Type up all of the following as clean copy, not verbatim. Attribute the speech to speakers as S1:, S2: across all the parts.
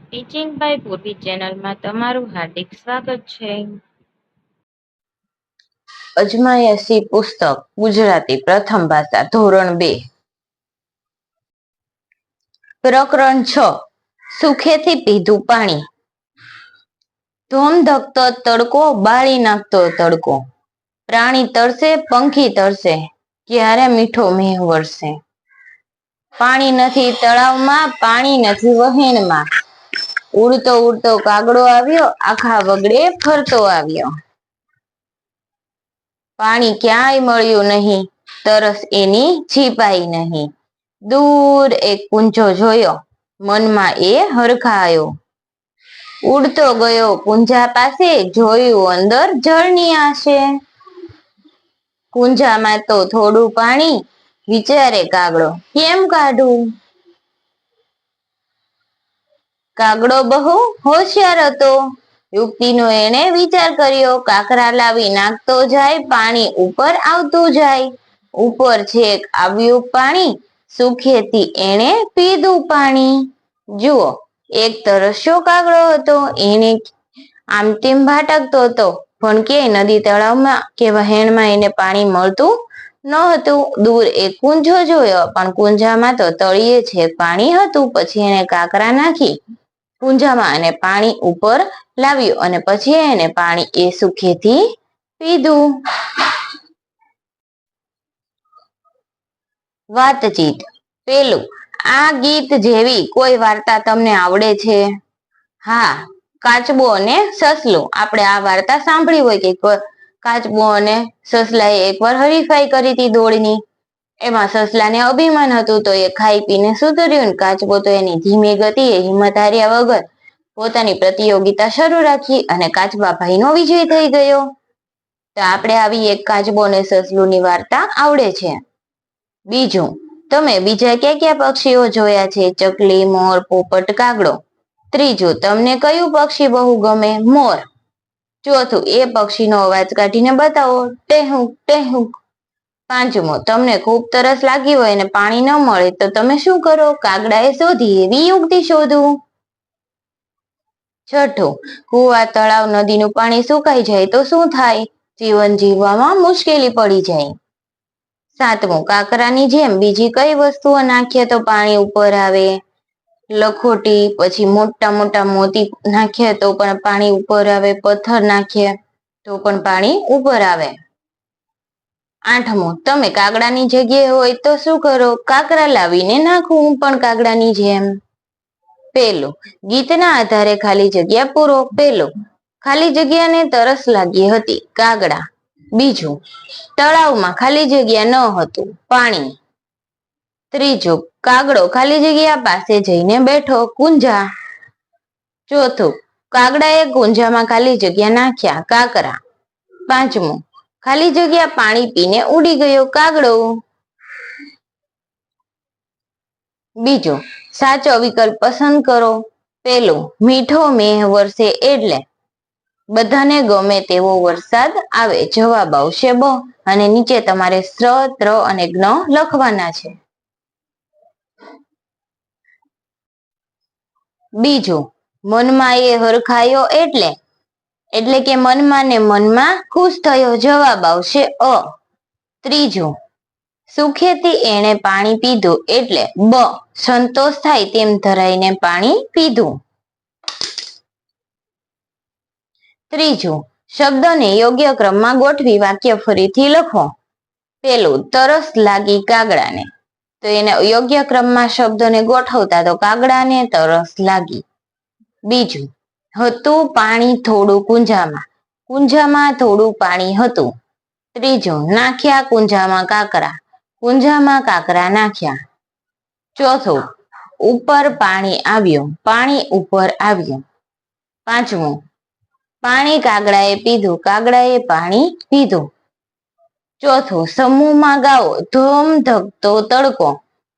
S1: Teaching by પૂર્વી ચેનલમાં તમારું હાર્દિક સ્વાગત છે.
S2: અજમાયશી પુસ્તક ગુજરાતી પ્રથમ ભાષા ધોરણ 2 પ્રકરણ 6 સુખેથી પીધું પાણી. ધોમ ધકતો તડકો બાળી નાખતો તડકો, પ્રાણી તરસે પંખી તરસે, ક્યારે મીઠો મેહ વરસે. પાણી નથી તળાવમાં, પાણી નથી વહેણમાં, ઉડતો ઉડતો કાગડો આવ્યો, આખા વગડે ફરતો આવ્યો. પાણી ક્યાંય મળ્યું નહીં, તરસ એની છીપાઈ નહીં. દૂર એક કુંજો જોયો, મનમાં એ હરખાયો. ઉડતો ગયો કુંજા પાસે, જોયું અંદર જળની આશે. કુંજામાં તો થોડું પાણી, વિચારે કાગડો કેમ કાઢું. કાગડો બહુ હોશિયાર હતો, યુક્તિનો એણે વિચાર કર્યો. કાકરા લાવી નાખતો જાય, પાણી ઉપર આવતું જાય. ઉપર છેક આવ્યું પાણી, સુખેથી એણે પીધું પાણી. જુઓ, એક તરસ્યો કાગડો હતો, એને આમ તેમ ભાટકતો હતો, પણ ક્યાંય નદી તળાવમાં કે વહેણમાં એને પાણી મળતું ન હતું. દૂર એક કુંજો જોયો, પણ કુંજામાં તો તળિયે છેક પાણી હતું. પછી એને કાકરા નાખી કુંજામાં અને પાણી ઉપર લાવ્યું, અને પછી એને પાણી એ સુખેથી પીધું. વાતચીત. પેલું, આ ગીત જેવી કોઈ વાર્તા તમને આવડે છે? હા, કાચબો અને સસલું. આપણે આ વાર્તા સાંભળી હોય કે કાચબો અને સસલાએ એકવાર હરીફાઈ કરી હતી દોડની. એમાં સસલાને અભિમાન હતું, તો એ ખાઈ પીને સુધર્યું. કાચબો તો એની ધીમી ગતિએ હિંમત હાર્યા વગર પોતાની પ્રતિયોગિતા શરૂ રાખી, અને કાચબા ભાઈનો વિજય થઈ ગયો. તો આપણે આવી એક કાચબો અને સસલુની વાર્તા આવડે છે. બીજું, તમે બીજા ક્યાં ક્યાં પક્ષીઓ જોયા છે? ચકલી, મોર, પોપટ, કાગડો. ત્રીજું, તમને કયું પક્ષી બહુ ગમે? મોર. ચોથું, એ પક્ષીનો અવાજ કાઢીને બતાવો. ટેહુક ટેહુક. પાંચમું, તમને ખૂબ તરસ લાગી હોય અને પાણી ન મળે તો તમે શું કરો? કાગડાએ શોધી એવી યુક્તિ શોધવું. છઠ્ઠું, કુવા, તળાવ, નદીનું પાણી સુકાઈ જાય તો શું થાય? જીવન જીવવામાં મુશ્કેલી પડી જાય. સાતમું, કાકરાની જેમ બીજી કઈ વસ્તુઓ નાખીએ તો પાણી ઉપર આવે? લખોટી. પછી મોટા મોટા મોતી નાખીએ તો પણ પાણી ઉપર આવે. પથ્થર નાખીએ તો પણ પાણી ઉપર આવે. આઠમું, તમે કાગડાની જગ્યાએ હોય તો શું કરો? કાકરા લાવીને નાખું હું પણ કાગડાની જેમ. પેલું, ગીતના આધારે ખાલી જગ્યા પૂરો. પેલું, ખાલી જગ્યાને તરસ લાગી હતી. કાગડા. બીજું, તળાવમાં ખાલી જગ્યા ન હતું. પાણી. ત્રીજું, કાગડો ખાલી જગ્યા પાસે જઈને બેઠો. કુંજા. ચોથું, કાગડાએ કુંજામાં ખાલી જગ્યા નાખ્યા. કાકરા. પાંચમું, ખાલી જગ્યા પાણી પીને ઉડી ગયો. કાગડો. બીજું, સાચો વિકલ્પ પસંદ કરો. પેલું, મીઠો મેહ વરસે એટલે બધાને ગમે તેવો વરસાદ આવે. જવાબ આવશે બ, અને નીચે તમારે સ્ર, ત્ર અને જ્ઞ લખવાના છે. બીજું, મનમાં એ હરખાયો એટલે કે મનમાં ને મનમાં ખુશ થયો. જવાબ આવશે અ. ત્રીજું, સુખેથી એણે પાણી પીધું એટલે બ, સંતોષ થાય તેમ ધરાઈને પાણી પીધું. ત્રીજું, શબ્દોને યોગ્ય ક્રમમાં ગોઠવી વાક્ય ફરીથી લખો. પેલું, તરસ લાગી કાગડાને, તો એને યોગ્ય ક્રમમાં શબ્દોને ગોઠવતા તો કાગડાને તરસ લાગી. બીજું, હતું પાણી થોડું કુંજામાં, કુંજામાં થોડું પાણી હતું. ત્રીજું, નાખ્યા કુંજામાં કાકરા, કુંજામાં કાકરા નાખ્યા. ચોથું, ઉપર પાણી આવ્યું, પાણી ઉપર આવ્યું. પાંચમું, પાણી કાગડાએ પીધું, કાગડાએ પાણી પીધું. ચોથું, સમૂહમાં ગાઓ ધોમ ધકતો તડકો.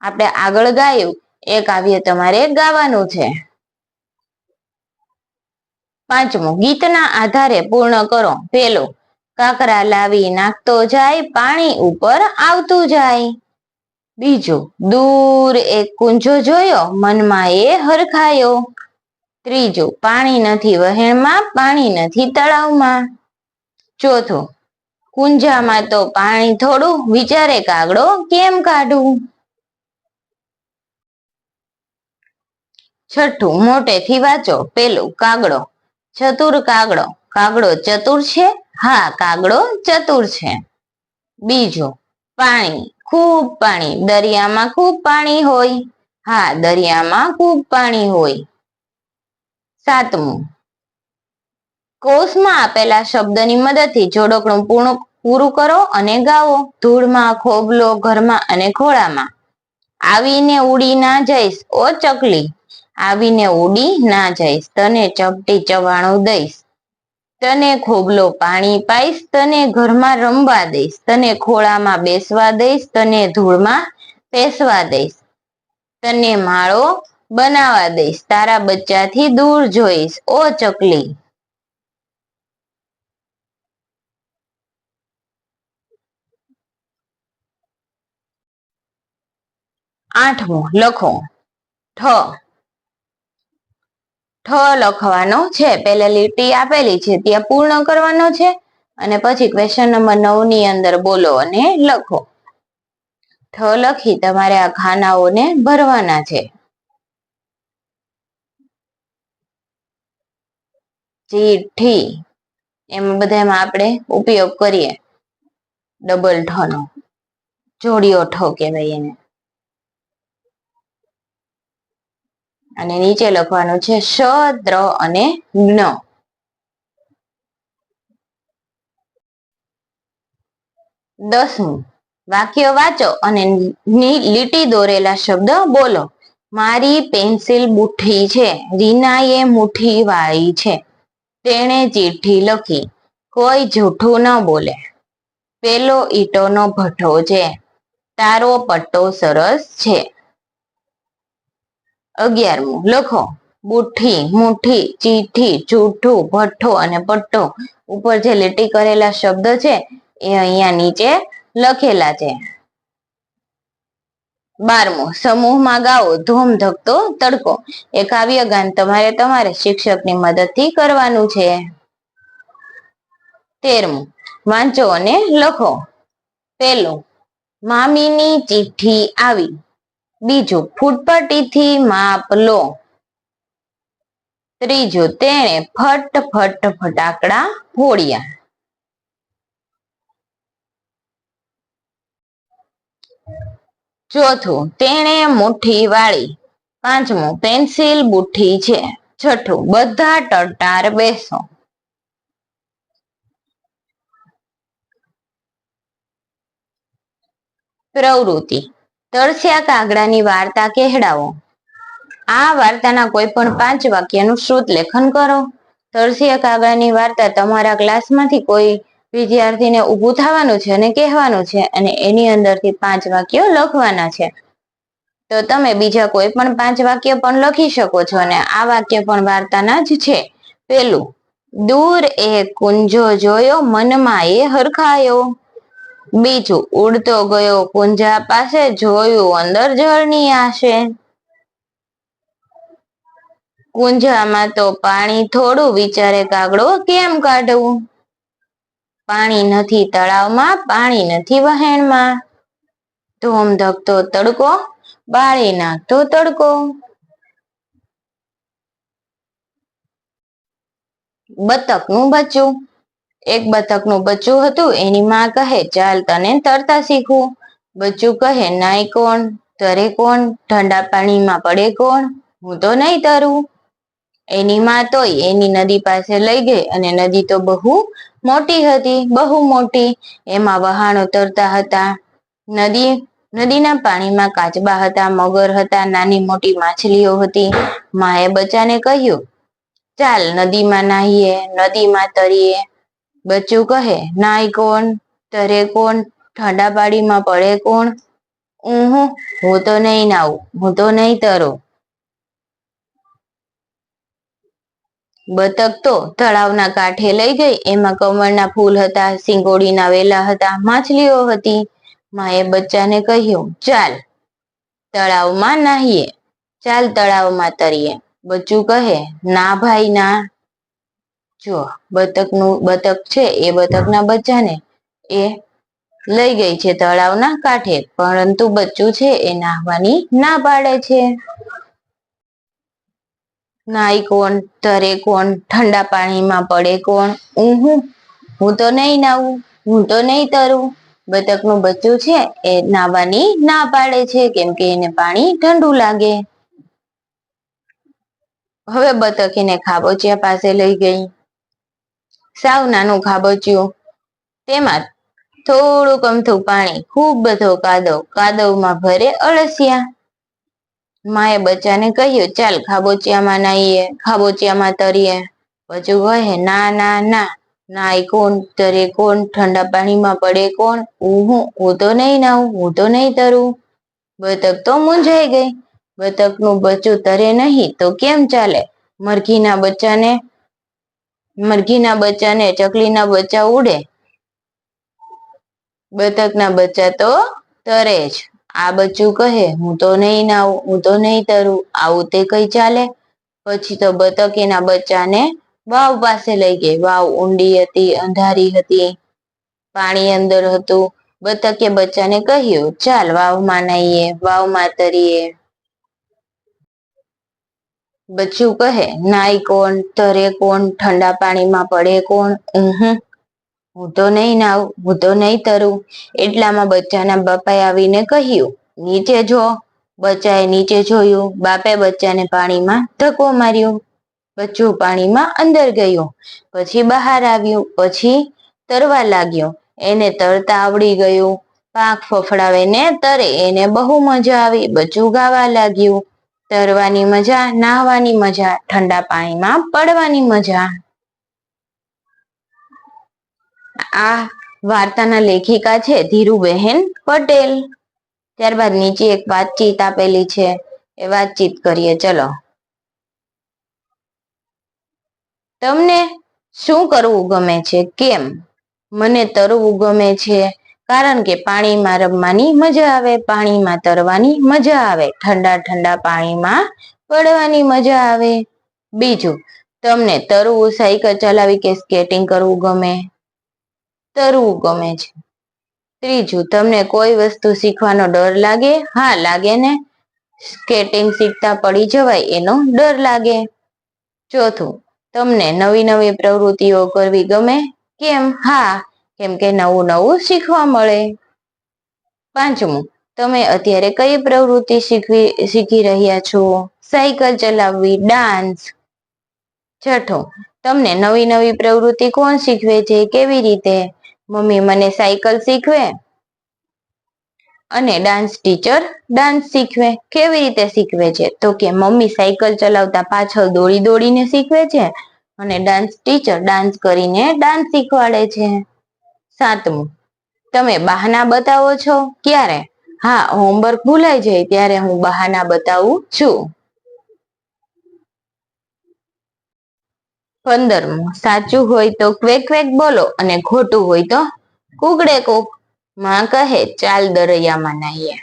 S2: આપણે આગળ ગાયું એ કાવ્ય તમારે ગાવાનું છે. પાંચમું, ગીતના આધારે પૂર્ણ કરો. પેલું, કાકરા લાવી નાખતો જાય, પાણી ઉપર આવતું જાય. બીજું, દૂર એક કુંજો જોયો, મનમાં એ હરખાયો. ત્રીજું, પાણી નથી વહેણમાં, પાણી નથી તળાવમાં. ચોથું, કુંજામાં તો પાણી થોડું, વિચારે કાગડો કેમ કાઢું. છઠ્ઠું, મોટેથી વાંચો. પેલું, કાગડો. ચતુર કાગડો. કાગડો ચતુર છે? હા, કાગડો ચતુર છે. બીજું, પાણી. ખૂબ પાણી. દરિયામાં ખૂબ પાણી હોય? હા, દરિયામાં ખૂબ પાણી હોય. સાતમું, કૌંસમાં આપેલા શબ્દની મદદથી જોડકણું પૂરું કરો અને ગાઓ. ધૂળમાં, ખોબલો, ઘરમાં અને ખોળામાં. આવીને ઉડી ના જઈશ ઓ ચકલી, આવીને ઉડી ના જઈશ, તને ચપટી ચવાણું દઈશ, તને ખોબલો પાણી પાઈશ, તને ઘરમાં રમવા દઈશ, તને ખોળામાં બેસવા દઈશ, તને ધૂળમાં પેસવા દઈશ, તને માળો બનાવવા દઈશ, તારા બચ્ચાથી દૂર જોઈશ ઓ ચકલી. આઠમું, લખો. ઠ લખવાનો છે. પહેલા લીટી આપેલી છે ત્યાં પૂર્ણ કરવાનો છે અને પછી ક્વેશ્ચન નંબર 9 ની અંદર બોલો અને લખો. ઠ લખી તમારે આ ખાનાઓને ભરવાના છે. ચીઠી, એમાં બધામાં આપણે ઉપયોગ કરીએ ડબલ ઠ નો, જોડિયો ઠ કહેવાય એને. અને નીચે લખવાનું છે શ, ત્ર અને જ્ઞ. 10મું, વાક્ય વાંચો અને લીટી દોરેલા શબ્દ બોલો. મારી પેન્સિલ બુઠ્ઠી છે, રીનાએ મુઠ્ઠી વાળી છે, તેણે ચિઠ્ઠી લખી, કોઈ જૂઠું ન બોલે, પેલો ઈંટોનો ભઠ્ઠો છે, તારો પટ્ટો સરસ છે. 11મું, લખો. બુઠ્ઠી, મુઠ્ઠી, ચીઠી, જૂઠું, ભઠ્ઠો અને પટ્ટો ઉપર જે લીટી કરેલા શબ્દ છે એ અહીંયા નીચે લખેલા છે. 12મું, સમૂહમાં ગાઓ ધૂમ ધકતો તડકો. એ કાવ્ય ગાન તમારે શિક્ષકની મદદથી કરવાનું છે. 13મું, વાંચો અને લખો. પેલું, મામીની ચિઠ્ઠી આવી. બીજું, ફૂટપટ્ટીથી માપ લો. ત્રીજું, તેણે ફટ ફટ ફટાકડા ફોડ્યા. ચોથું, તેણે મુઠ્ઠી વાળી. પાંચમું, પેન્સિલ બુઠ્ઠી છે. છઠ્ઠું, બધા ટટ્ટાર બેસો. પ્રવૃત્તિ, તરસ્યા કાગડાની વાર્તા કહેડાવો. આ વાર્તાના કોઈ પણ 5 વાક્યનું શ્રુત લેખન કરો. તરસ્યા કાગડાની વાર્તા તમારા ક્લાસમાંથી કોઈ વિદ્યાર્થીને ઊભું થવાનું છે અને કહેવાનું છે અને એની અંદરથી 5 વાક્યો લખવાના છે. તો તમે બીજા કોઈ પણ 5 વાક્ય પણ લખી શકો છો અને આ વાક્ય પણ વાર્તાના જ છે. પેલું, દૂર એક કુંજો જોયો, મનમાં એ હરખાયો. બીજું, ઉડતો ગયો કુંજા પાસે, જોયું અંદર જળની આશે. કુંજામાં તો પાણી થોડું, વિચારે કાગડો કેમ કાઢવું. પાણી નથી તળાવમાં, પાણી નથી વહેણમાં. ધોમ ધકતો તડકો, બાળી નાખતો તડકો. બતકનું બચ્ચું. એક બતકનું બચ્ચું હતું. એની માં કહે, ચાલ તને તરતા શીખવું. બચ્ચું કહે, નાય કોણ, તરે કોણ, ઠંડા પાણીમાં પડે કોણ, હું તો નહીં તરું. એની માં તોય એની નદી પાસે લઈ ગઈ અને નદી તો બહુ મોટી હતી, બહુ મોટી. એમાં વહાણો તરતા હતા. નદીના પાણીમાં કાચબા હતા, મગર હતા, નાની મોટી માછલીઓ હતી. માએ બચ્ચાને કહ્યું, ચાલ નદીમાં નાહીએ, નદીમાં તરીએ. બચ્ચું કહે, નાય કોણ, તરે કોણ, ઠંડા પાણીમાં પડે કોણ, હું તો નહીં નાવું, હું તો નહીં તરું. બતક તો તળાવના કાંઠે લઈ ગઈ. એમાં કમળના ફૂલ હતા, સિંગોડીના વેલા હતા, માછલીઓ હતી. માએ બચ્ચાને કહ્યું, ચાલ તળાવમાં નાહીએ, ચાલ તળાવમાં તરીએ. બચ્ચું કહે, ના ભાઈ ના. જો બતક છે એ બતકના બચ્ચાને એ લઈ ગઈ છે તળાવના કાંઠે, પરંતુ બચ્ચું છે એ નાહવાની ના પાડે છે. નાય કોણ, તરે કોણ, ઠંડા પાણીમાં પડે કોણ? હું તો નહીં નાવું, હું તો નહીં તરું. બતકનું બચ્ચું છે એ નાહવાની ના પાડે છે, કેમ કે એને પાણી ઠંડુ લાગે. હવે બતક એને ખાબોચિયા પાસે લઈ ગઈ. સાવ નાનું ખાબોચિયું, તેમાં થોડુંક અમથું પાણી, ખૂબ બધો કાદવમાં ભરે અળસિયા. માએ બચ્ચાને કહ્યું, ચાલ ખાબોચિયામાં નાહીએ, ખાબોચિયામાં તરીએ. બચ્ચું કહે, ના ના ના, નાય કોણ, તરે કોણ, ઠંડા પાણીમાં પડે કોણ? હું તો નહીં નાવું, હું તો નહીં તરું. બતક તો મૂંઝાઈ ગઈ. બતકનું બચ્ચું તરે નહીં તો કેમ ચાલે? મરઘીના બચ્ચાને ચકલીના બચ્ચા ઉડે, બતકના બચ્ચા તો તરે જ. આ બચ્ચું કહે, હું તો નહીં નાવું, હું તો નહીં તરું. આવું તે કઈ ચાલે? પછી તો બતક એના બચ્ચાને વાવ પાસે લઈ ગઈ. વાવ ઊંડી હતી, અંધારી હતી, પાણી અંદર હતું. બતકે બચ્ચાને કહ્યું, ચાલ વાવમાં નાહીએ, વાવમાં તરીએ. બચ્ચું કહે, નાય કોણ, તરે કોણ, ઠંડા પાણીમાં પડે કોણ? હું તો નહીં નાવું, હું તો નહીં તરું. એટલામાં બચ્ચાના બાપાએ આવીને કહ્યું, નીચે જો. બચ્ચાએ નીચે જોયું. બાપે બચ્ચાને પાણીમાં ધક્કો માર્યો. બચ્ચું પાણીમાં અંદર ગયું, પછી બહાર આવ્યું, પછી તરવા લાગ્યો. એને તરતા આવડી ગયું. પાંખ ફફડાવે ને તરે, એને બહુ મજા આવી. બચ્ચું ગાવા લાગ્યું, તરવાની મજા, નાહવાની મજા, ઠંડા પાણીમાં પડવાની મજા. આ વાર્તાના લેખિકા છે ધીરુબહેન પટેલ. ત્યારબાદ નીચે એક વાતચીત આપેલી છે, એ વાતચીત કરીએ. ચલો. તમને શું કરવું ગમે છે? કેમ? મને તરવું ગમે છે, કારણ કે પાણીમાં રમવાની મજા આવે, પાણીમાં તરવાની મજા આવે, ઠંડા ઠંડા પાણીમાં પડવાની મજા આવે. બીજું, તમને તરવું, સાયકલ ચલાવી કે સ્કેટિંગ કરવું ગમે? તરવું ગમે છે. ત્રીજું, તમને કોઈ વસ્તુ શીખવાનો ડર લાગે? હા લાગે ને, સ્કેટિંગ શીખતા પડી જવાય એનો ડર લાગે. ચોથું, તમને નવી નવી પ્રવૃત્તિઓ કરવી ગમે? કેમ? હા, કેમ કે નવું નવું શીખવા મળે. પાંચમું, તમે અત્યારે કઈ પ્રવૃત્તિ શીખી રહ્યા છો? સાયકલ ચલાવવી, ડાન્સ. છઠ્ઠું, તમને નવી નવી પ્રવૃત્તિ કોણ શીખવે છે? કેવી રીતે? મમ્મી મને સાયકલ શીખવે અને ડાન્સ ટીચર ડાન્સ શીખવે. કેવી રીતે શીખવે છે? તો કે મમ્મી સાયકલ ચલાવતા પાછળ દોડી દોડીને શીખવે છે અને ડાન્સ ટીચર ડાન્સ કરીને ડાન્સ શીખવાડે છે. સાતમું, તમે બહાના બતાવો છો? ક્યારે? હા, હોમવર્ક ભૂલાઈ જાય ત્યારે હું બહાના બતાવું છું. 15મું, સાચું હોય તો ક્વેક ક્વેક બોલો અને ખોટું હોય તો કુકડે કુક. માં કહે, ચાલ દરિયામાં નાહીએ.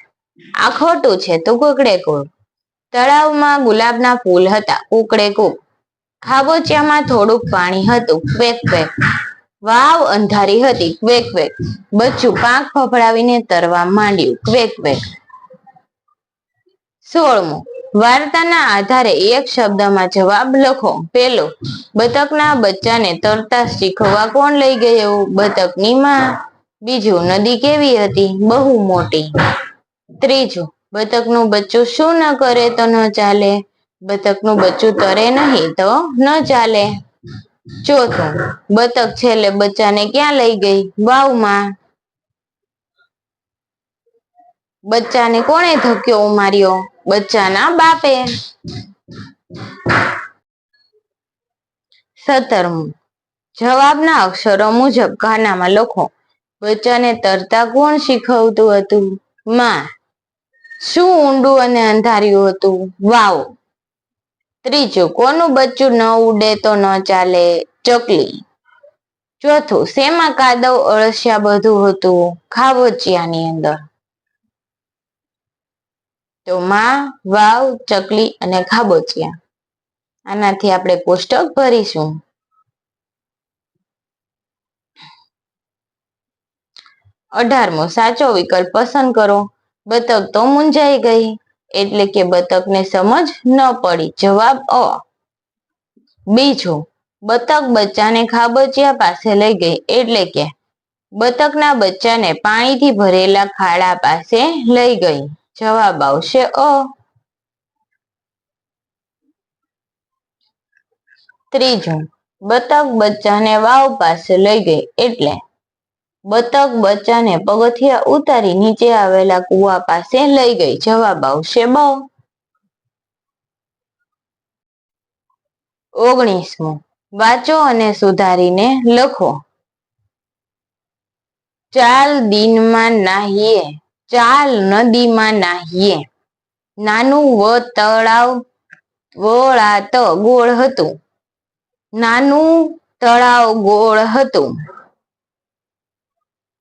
S2: આ ખોટું છે તો કુકડે કુક. તળાવમાં ગુલાબના ફૂલ હતા, કુકડે કુક. ખાબોચિયામાં થોડુંક પાણી હતું, ક્વેક ક્વેક. વાવ અંધારી હતી, ક્વેક ક્વેક. બચ્ચું પાંખ ફફડાવીને તરવા માંડ્યું, ક્વેક ક્વેક. 16મું, વાર્તાના આધારે એક શબ્દમાં જવાબ લખો. પેલું, બતકના બચ્ચાને તરતા શીખવા કોણ લઈ ગયું? બતકની માં. બીજું, નદી કેવી હતી? બહુ મોટી. ત્રીજું, બતકનું બચ્ચું શું ન કરે તો ન ચાલે? બતકનું બચ્ચું તરે નહીં તો ન ચાલે. ચોથું, બતક છેલ્લે બચ્ચાને ક્યાં લઈ ગઈ? વાવમાં. બચ્ચાને કોણે ધક્કો માર્યો? બચ્ચાના બાપે. 17મું, જવાબના અક્ષરો મુજબ ખાનામાં લખો. બચ્ચાને તરતા કોણ શીખવતું હતું? માં. શું ઊંડું અને અંધાર્યું હતું? વાવ. ત્રીજું, કોનું બચ્ચું ન ઉડે તો ન ચાલે? ચકલી. ચોથું, શેમાં કાદવ અળસિયા બધું હતું? ખાબોચિયાની અંદર. તો માં, વાવ, ચકલી અને ખાબોચિયા. આનાથી આપણે કોષ્ટક ભરીશું. 18મો સાચો વિકલ્પ પસંદ કરો. બતક તો મૂંઝાઈ ગઈ, એટલે કે બતકને સમજ ન પડી. જવાબ અ. બીજો, બતક બચ્ચાને ખાબોચિયા પાસે લઈ ગઈ, એટલે કે બતકના બચ્ચાને પાણીથી ભરેલા ખાડા પાસે લઈ ગઈ. જવાબ આવશે અ. ત્રીજું, બતક બચ્ચાને વાવ પાસે લઈ ગઈ, એટલે બતક બચ્ચાને પગથિયા ઉતારી નીચે આવેલા કુવા પાસે લઈ ગઈ. જવાબ આવશે બ. 19મો, વાંચો અને સુધારીને લખો. ચાલ દિનમાં નાહીએ, ચાલ નદીમાં નાહીએ. નાનું તળાવ વળાત ગોળ હતું. નાનું તળાવ ગોળ હતું.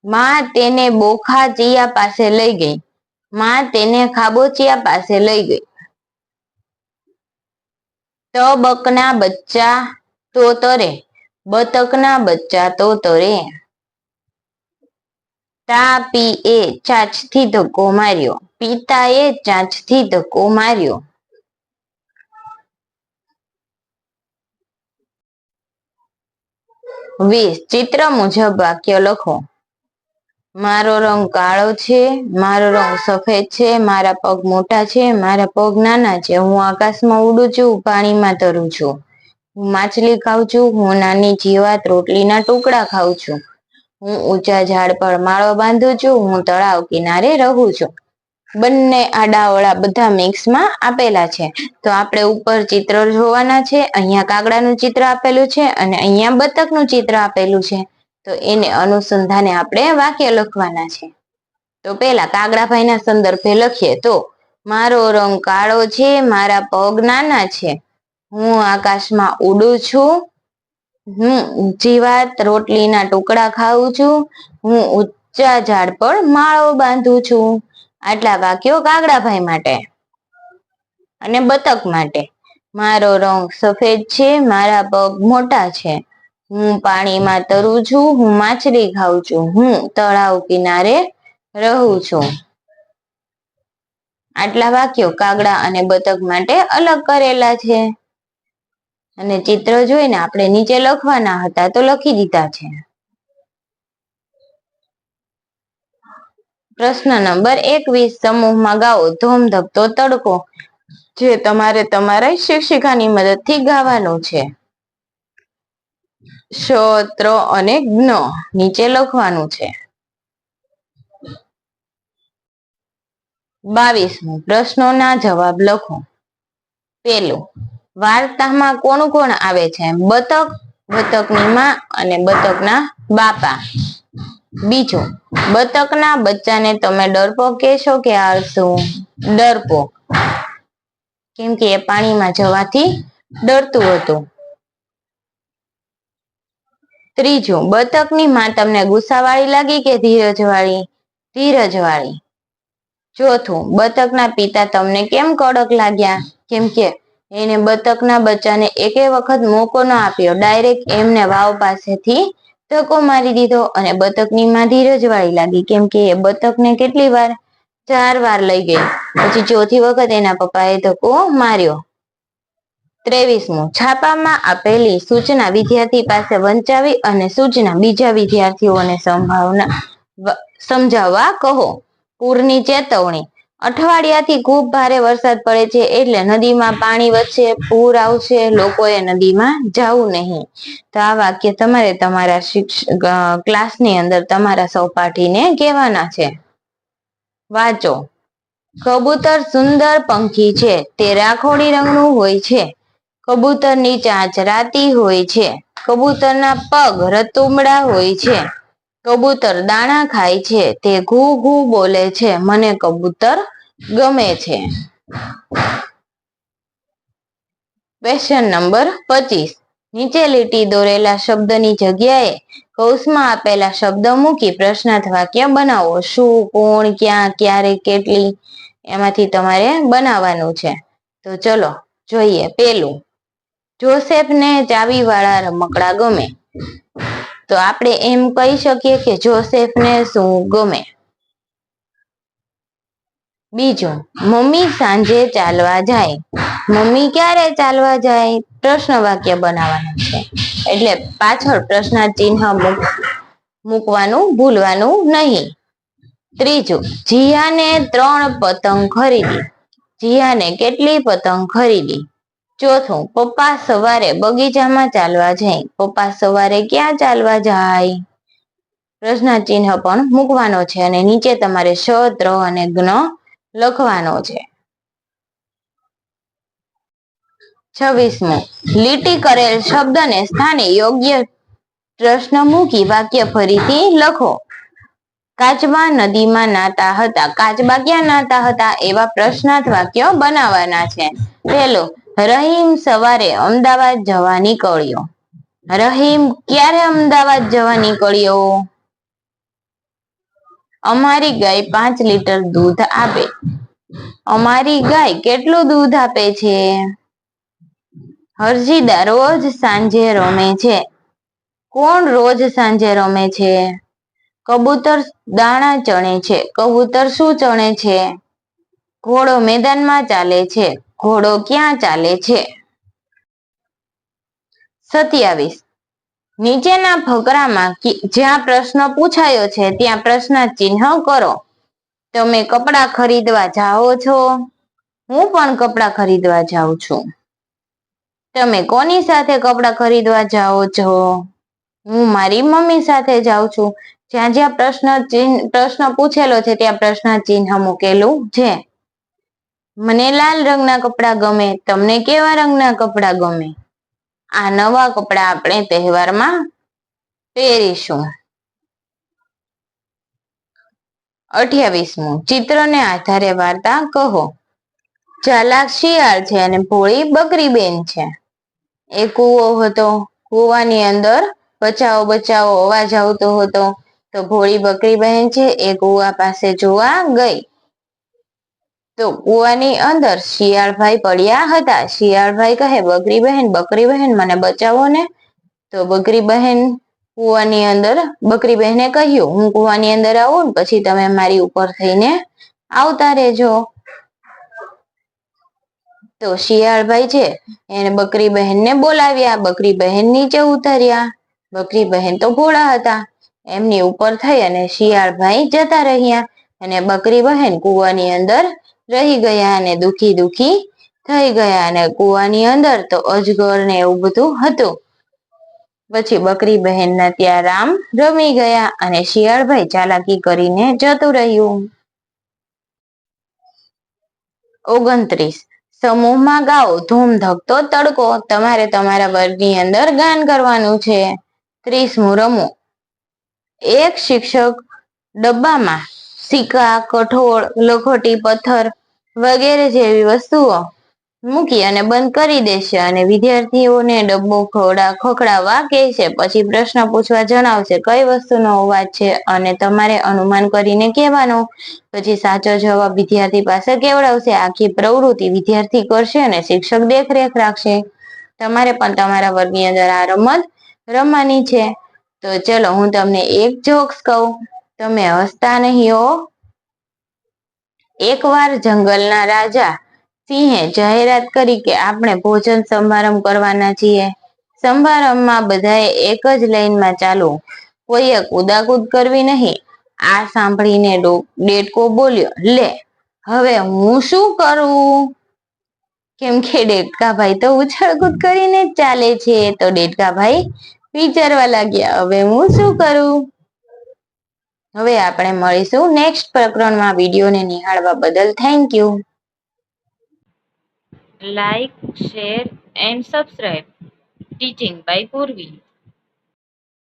S2: માં તેને બોખાચિયા પાસે લઈ ગઈ. માં તેને ખાબોચિયા પાસે લઈ ગઈ. બકના બચ્ચા તો તરે, બતકના બચ્ચા તો તરે. તાપીએ ચાંચથી ધક્કો માર્યો, પિતાએ ચાંચથી ધક્કો માર્યો. 20, ચિત્ર મુજબ વાક્ય લખો. મારો રંગ કાળો છે, મારો રંગ સફેદ છે, મારા પગ મોટા છે, મારા પગ નાના છે. હું આકાશમાં ઉડું છું, પાણીમાં તરું છું. હું માછલી ખાઉં છું, હું નાની જીવાત રોટલીના ટુકડા ખાઉં છું. હું ઊંચા ઝાડ પર માળો બાંધું છું, હું તળાવ કિનારે રહું છું. બંને આડાઅવળા બધા મિક્સમાં આપેલા છે. તો આપણે ઉપર ચિત્ર જોવાના છે. અહીંયા કાગડાનું ચિત્ર આપેલું છે અને અહીંયા બતકનું ચિત્ર આપેલું છે. તો એને અનુસંધાને આપણે વાક્ય લખવાના છે. તો પેલા કાગડાભાઈના સંદર્ભે લખીએ તો, મારો રંગ કાળો છે, મારા પગ નાના છે. હું આકાશમાં ઉડું છું. હું જીવાત રોટલીના ટુકડા ખાઉં છું. હું ઊંચા ઝાડ પર માળો બાંધું છું. આટલા વાક્યો કાગડાભાઈ માટે. અને બતક માટે, મારો રંગ સફેદ છે, મારા પગ મોટા છે. હું પાણીમાં તરું છું, હું માછલી ખાઉં છું. હું તળાવ કિનારે રહું છું. આટલા વાક્યો કાગડા અને બતક માટે અલગ કરેલા છે. અને ચિત્ર જોઈને આપણે નીચે લખવાના હતા તો લખી દીધા છે. પ્રશ્ન નંબર 21, સમૂહમાં ગાઓ ધોમ ધકતો તડકો. જે તમારે તમારા શિક્ષિકાની મદદથી ગાવાનું છે. શ, ત્ર અને જ્ઞ નીચે લખવાનું છે. 22મો, પ્રશ્નોના જવાબ લખો. પેલું, વાર્તામાં કોણ કોણ આવે છે? બતક, બતકની માં અને બતકના બાપા. બીજું, બતકના બચ્ચાને તમે ડરપોક કહેશો કે આળસુ? ડરપોક, કેમ કે એ પાણીમાં જવાથી ડરતું હતું. ત્રીજું, બતકની માં તમને ગુસ્સાવાળી લાગી કે ધીરજવાળી? ધીરજવાળી. ચોથું, બતકના પિતા તમને કેમ કડક લાગ્યા? કેમ કે એને બતકના બચ્ચાને એકે વખત મોકો ન આપ્યો, ડાયરેક્ટ એમને વાવ પાસેથી ધક્કો મારી દીધો. અને બતકની માં ધીરજવાળી લાગી, કેમ કે એ બતકને કેટલી વાર? 4 વાર લઈ ગઈ. પછી ચોથી વખત એના પપ્પાએ ધક્કો માર્યો. 23મું, છાપામાં આપેલી સૂચના વિદ્યાર્થી પાસે વંચાવી અને સૂચના બીજા વિદ્યાર્થીઓને સમજાવવા કહો. પૂરની ચેતવણી. અઠવાડિયાથી ખૂબ ભારે વરસાદ પડે છે, એટલે નદીમાં પાણી વધશે, પૂર આવશે, લોકોએ નદીમાં જવું નહીં. તો આ વાક્ય તમારે તમારા ક્લાસની અંદર તમારા સહપાઠીને કહેવાના છે. વાંચો. કબૂતર સુંદર પંખી છે, તે રાખોડી રંગનું હોય છે. કબૂતરની ચાંચ રાતી હોય છે. કબૂતરના પગ રતુમડા હોય છે. કબૂતર દાણા ખાય છે, તે ઘૂ ઘૂ બોલે છે. મને કબૂતર ગમે છે. ક્વેશ્ચન નંબર 25, નીચે લીટી દોરેલા શબ્દની જગ્યાએ કૌંસમાં આપેલા શબ્દ મૂકી પ્રશ્નાર્થ વાક્ય બનાવો. શું, કોણ, ક્યાં, ક્યારે, કેટલી એમાંથી તમારે બનાવવાનું છે. તો ચલો જોઈએ. પેલું, જોસેફને ચાવીવાળા રમકડા ગમે. તો આપણે એમ કહી શકીએ કે જોસેફને શું ગમે. બીજું, મમ્મી સાંજે ચાલવા જાય. મમ્મી ક્યારે ચાલવા જાય? પ્રશ્ન વાક્ય બનાવવાનું છે, એટલે પાછળ પ્રશ્ન ચિહ્ન મૂકવાનું ભૂલવાનું નહીં. ત્રીજું, જીયાને 3 પતંગ ખરીદી. જીયાને કેટલી પતંગ ખરીદી? ચોથું, પપ્પા સવારે બગીચામાં ચાલવા જાય. પપ્પા સવારે ક્યાં ચાલવા જાય? પ્રશ્ન ચિહ્ન પણ મૂકવાનો છે અને નીચે તમારે શ, ત્ર અને જ્ઞ લખવાનો છે. 26મો, લીટી કરેલ શબ્દને સ્થાને યોગ્ય પ્રશ્ન મૂકી વાક્ય ફરીથી લખો. કાચબા નદીમાં નાતા હતા. કાચબા ક્યાં નાતા હતા? એવા પ્રશ્નાર્થ વાક્ય બનાવવાના છે. પહેલો, રહીમ સવારે અમદાવાદ જવા નીકળ્યો. રહીમ ક્યારે અમદાવાદ જવા નીકળ્યો? અમારી ગાય 5 લીટર દૂધ આપે. અમારી ગાય કેટલું દૂધ આપે છે? હરજીદા રોજ સાંજે રમે છે. કોણ રોજ સાંજે રમે છે? કબૂતર દાણા ચણે છે. કબૂતર શું ચણે છે? ઘોડો મેદાનમાં ચાલે છે. ઘોડો ક્યાં ચાલે છે? 27, નીચેના ફકરામાં જ્યાં પ્રશ્ન પૂછાયો છે ત્યાં પ્રશ્ન ચિહ્ન કરો. તમે કપડાં ખરીદવા જાઓ છો? હું પણ કપડાં ખરીદવા જાઉં છું. તમે કોની સાથે કપડાં ખરીદવા જાઓ છો? હું મારી મમ્મી સાથે જાઉં છું. જ્યાં જ્યાં પ્રશ્ન પૂછેલો છે ત્યાં પ્રશ્ન ચિહ્ન મૂકેલું છે. મને લાલ રંગના કપડાં ગમે. તમને કેવા રંગના કપડાં ગમે? આ નવા કપડાં આપણે તહેવારમાં પહેરીશું. 28મો, ચિત્રને આધારે વાર્તા કહો. ચાલાક શિયાળ છે અને ભોળી બકરી બેન છે. એક કૂવો હતો. કૂવાની અંદર બચાવો બચાવો અવાજ આવતો હતો. તો ભોળી બકરી બહેન છે એ કૂવા પાસે જોવા ગઈ. તો કૂવાની અંદર શિયાળભાઈ પડ્યા હતા. શિયાળભાઈ કહે, બકરી બહેન મને બચાવો ને. તો બકરી બહેન કૂવાની અંદર બકરી બહેને કહ્યું, હું કૂવાની અંદર આવું ને પછી તમે મારી ઉપર થઈને આવતા રહેજો. તો શિયાળભાઈ છે એને બકરી બહેનને બોલાવ્યા. બકરી બહેન નીચે ઉતર્યા. બકરી બહેન તો ભોળા હતા. એમની ઉપર થઈ અને શિયાળભાઈ જતા રહ્યા અને બકરી બહેન કૂવાની અંદર રહી ગયા અને દુખી દુખી થઈ ગયા. અને કૂવાની અંદર તો અજગર ને એવું બધું હતું. પછી બકરી બહેનના ત્યાં રામ રમી ગયા અને શિયાળભાઈ ચાલાકી કરીને જતું રહ્યું. 29, સમૂહમાં ગાઓ ધૂમ ધકતો તડકો. તમારે તમારા વર્ગની અંદર ગાન કરવાનું છે. 30મું, રમો. એક શિક્ષક ડબ્બામાં સિક્કા, કઠોળ, લખોટી, પથ્થર વગેરે જેવી વસ્તુઓ મૂકી અને બંધ કરી દેશે અને વિદ્યાર્થીઓને ડબ્બો ખખડાવવા કહેશે. પછી પ્રશ્ન પૂછવા જણાવશે કઈ વસ્તુનો અવાજ છે અને તમારે અનુમાન કરીને કહેવાનું. પછી સાચો જવાબ વિદ્યાર્થી પાસે કેવડાવશે. આખી પ્રવૃત્તિ વિદ્યાર્થી કરશે અને શિક્ષક દેખરેખ રાખશે. તમારે પણ તમારા વર્ગની અંદર આ રમત રમવાની છે. તો ચલો હું તમને એક જોક્સ કહું, તમે હસતા નહીં હો. એકવાર જંગલના રાજા સિંહે જાહેરાત કરી કે આપણે ભોજન સમારંભ કરવાના છીએ. સમારંભમાં બધાએ એક જ લાઈનમાં ચાલવું. કોઈએ કૂદાકૂદ કરવી નહીં. આ સાંભળીને દેડકો બોલ્યો, લે હવે હું શું કરું? કેમ કે દેડકાભાઈ તો ઉછળકૂદ કરીને જ ચાલે છે. તો દેડકાભાઈ વિચારવા લાગ્યા, હવે હું શું કરું? હવે આપણે મળીશું નેક્સ્ટ પ્રકરણમાં. વિડીયોને નિહાળવા બદલ thank you.
S1: Like, share and subscribe. Teaching by પૂર્વી.